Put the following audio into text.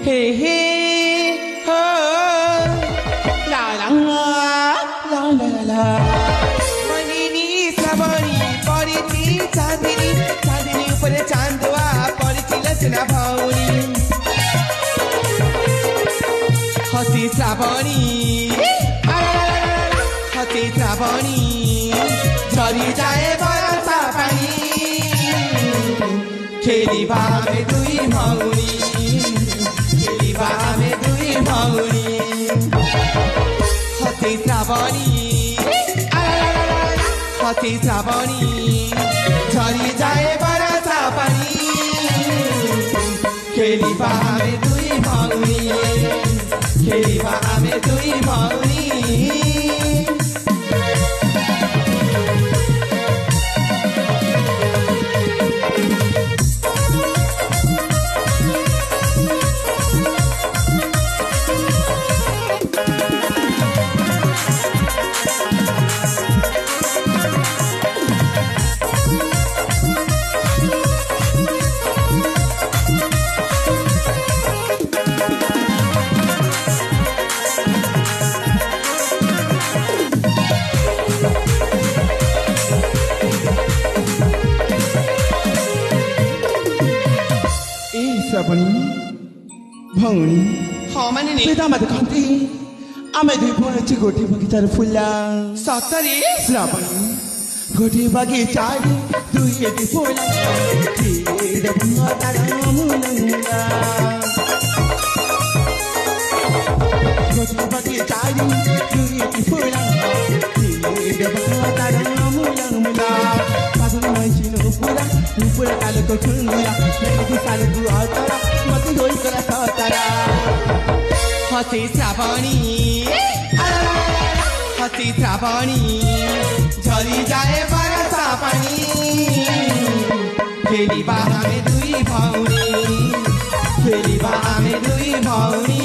हे हे हो ला ला ला ला ला मनिनी श्रावणी परिची चांदनी चांदनी ऊपर चांदवा परिची लचना भौनी हसी श्रावणी हसी श्रावणी झरी जाए बरसा पानी खेलिबा आमे दुई भौनी खेलिबा आमे दुई भौनी हसी श्रावणी हसी श्रावणी झरी जाए बरसा पानी खेलिबा आमे दुई भौनी खेलिबा आमे दुई भौनी श्रावणी भौनी हाँ माने बेटा मत कहती आमे दुई भौणी गोटे बगीचार फुला सतरे श्रावणी गोटे बगीचार दुईटी फुला तेरे भुआर मुलंगा गोटे बगीचार दुईटी फुला तेरे भुआर मुलंगा पागल मैसिनो पुरा पुरा कालेको ठुङ्गा मेरी सालेको अतरा मती होई करा सतरा हसी श्रावणी हसी श्रावणी झरी जाए बरसा पानी खेलिबा आमे दुई भौनी खेलिबा आमे दुई भौनी